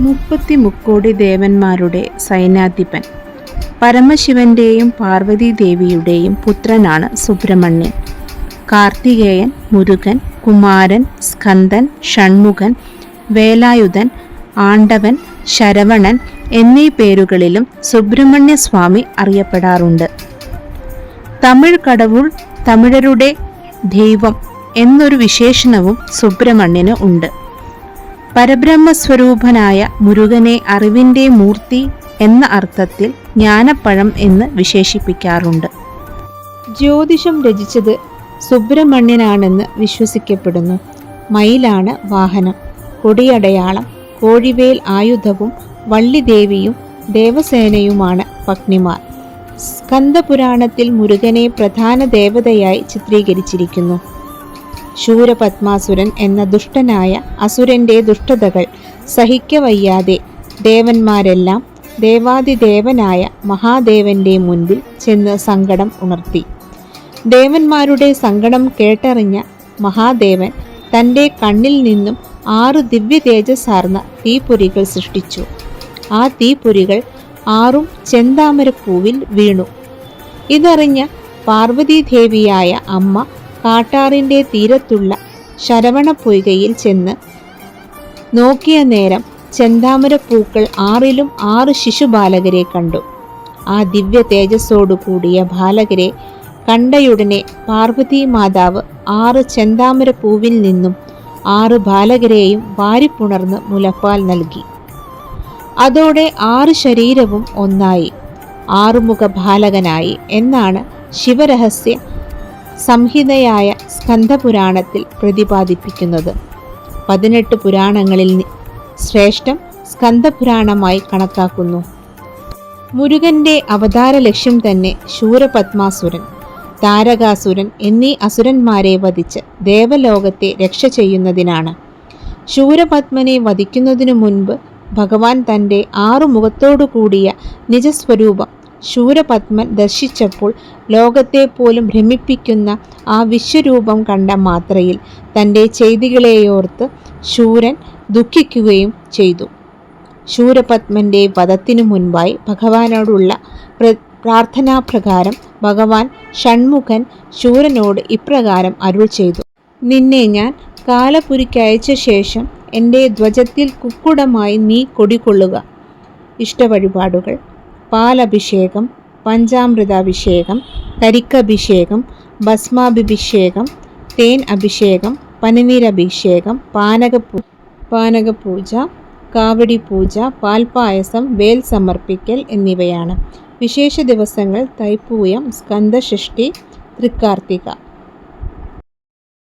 മുക്കോടി ദേവന്മാരുടെ സൈന്യാധിപൻ പരമശിവന്റെയും പാർവതീദേവിയുടെയും പുത്രനാണ് സുബ്രഹ്മണ്യൻ. കാർത്തികേയൻ, മുരുകൻ, കുമാരൻ, സ്കന്ദൻ, ഷൺമുഖൻ, വേലായുധൻ, ആണ്ടവൻ, ശരവണൻ എന്നീ പേരുകളിലും സുബ്രഹ്മണ്യ സ്വാമി അറിയപ്പെടാറുണ്ട്. തമിഴ് കടവുൾ, തമിഴരുടെ ദൈവം എന്നൊരു വിശേഷണവും സുബ്രഹ്മണ്യന് ഉണ്ട്. പരബ്രഹ്മസ്വരൂപനായ മുരുകനെ അറിവിൻ്റെ മൂർത്തി എന്ന അർത്ഥത്തിൽ ജ്ഞാനപ്പഴം എന്ന് വിശേഷിപ്പിക്കാറുണ്ട്. ജ്യോതിഷം രചിച്ചത് സുബ്രഹ്മണ്യനാണെന്ന് വിശ്വസിക്കപ്പെടുന്നു. മയിലാണ് വാഹനം, കൊടിയടയാളം, കോഴിവേൽ ആയുധവും വള്ളിദേവിയും ദേവസേനയുമാണ് പത്നിമാർ. സ്കന്ദപുരാണത്തിൽ മുരുകനെ പ്രധാന ദേവതയായി ചിത്രീകരിച്ചിരിക്കുന്നു. ശൂരപത്മാസുരൻ എന്ന ദുഷ്ടനായ അസുരന്റെ ദുഷ്ടതകൾ സഹിക്കവയ്യാതെ ദേവന്മാരെല്ലാം ദേവാദിദേവനായ മഹാദേവന്റെ മുൻപിൽ ചെന്ന് സങ്കടം ഉണർത്തി. ദേവന്മാരുടെ സങ്കടം കേട്ടറിഞ്ഞ മഹാദേവൻ തൻ്റെ കണ്ണിൽ നിന്നും 6 ദിവ്യ തേജസ്സാർന്ന തീപ്പൊരികൾ സൃഷ്ടിച്ചു. ആ തീപ്പൊരികൾ 6 ചെന്താമരപ്പൂവിൽ വീണു. ഇതറിഞ്ഞ പാർവതീദേവിയായ അമ്മ കാട്ടാറിൻ്റെ തീരത്തുള്ള ശരവണപ്പൊയ്കയിൽ ചെന്ന് നോക്കിയ നേരം ചെന്താമരപ്പൂക്കൾ 6ലും 6 ശിശുബാലകരെ കണ്ടു. ആ ദിവ്യ തേജസ്സോടു കൂടിയ ബാലകരെ കണ്ടയുടനെ പാർവതി മാതാവ് 6 ചെന്താമരപ്പൂവിൽ നിന്നും 6 ബാലകരെയും വാരിപ്പുണർന്ന് മുലപ്പാൽ നൽകി. അതോടെ 6 ശരീരവും ഒന്നായി 6 മുഖ ബാലകനായി എന്നാണ് ശിവരഹസ്യ സംഹിതയായ സ്കന്ദപുരാണത്തിൽ പ്രതിപാദിപ്പിക്കുന്നത്. 18 പുരാണങ്ങളിൽ ശ്രേഷ്ഠം സ്കന്ദപുരാണമായി കണക്കാക്കുന്നു. മുരുകന്റെ അവതാര ലക്ഷ്യം തന്നെ ശൂരപത്മാസുരൻ, താരകാസുരൻ എന്നീ അസുരന്മാരെ വധിച്ച് ദേവലോകത്തെ രക്ഷ ചെയ്യുന്നതിനാണ്. ശൂരപത്മനെ വധിക്കുന്നതിനു മുൻപ് ഭഗവാൻ തൻ്റെ 6 മുഖത്തോടു കൂടിയ നിജസ്വരൂപം ശൂരപത്മൻ ദർശിച്ചപ്പോൾ ലോകത്തെ പോലും ഭ്രമിപ്പിക്കുന്ന ആ വിശ്വരൂപം കണ്ട മാത്രയിൽ തൻ്റെ ചെയ്തികളെയോർത്ത് ശൂരൻ ദുഃഖിക്കുകയും ചെയ്തു. ശൂരപത്മന്റെ വധത്തിനു മുൻപായി ഭഗവാനോടുള്ള പ്രാർത്ഥനാപ്രകാരം ഭഗവാൻ ഷൺമുഖൻ ശൂരനോട് ഇപ്രകാരം അരുൾ ചെയ്തു: നിന്നെ ഞാൻ കാലപുരിക്കയച്ച ശേഷം എൻ്റെ ധ്വജത്തിൽ കുക്കുടമായി നീ കൊടികൊള്ളുക. ഇഷ്ടവഴിപാടുകൾ: പാലഭിഷേകം, പഞ്ചാമൃതാഭിഷേകം, കരിക്കഭിഷേകം, ഭസ്മാഭിഷേകം, തേൻ അഭിഷേകം, പനിനീരഭിഷേകം, പാനകപൂജ, കാവടി പൂജ, പാൽപായസം, വേൽ സമർപ്പിക്കൽ എന്നിവയാണ്. വിശേഷ ദിവസങ്ങൾ തൈപ്പൂയം, സ്കന്ദഷഷ്ഠി, തൃക്കാർത്തിക.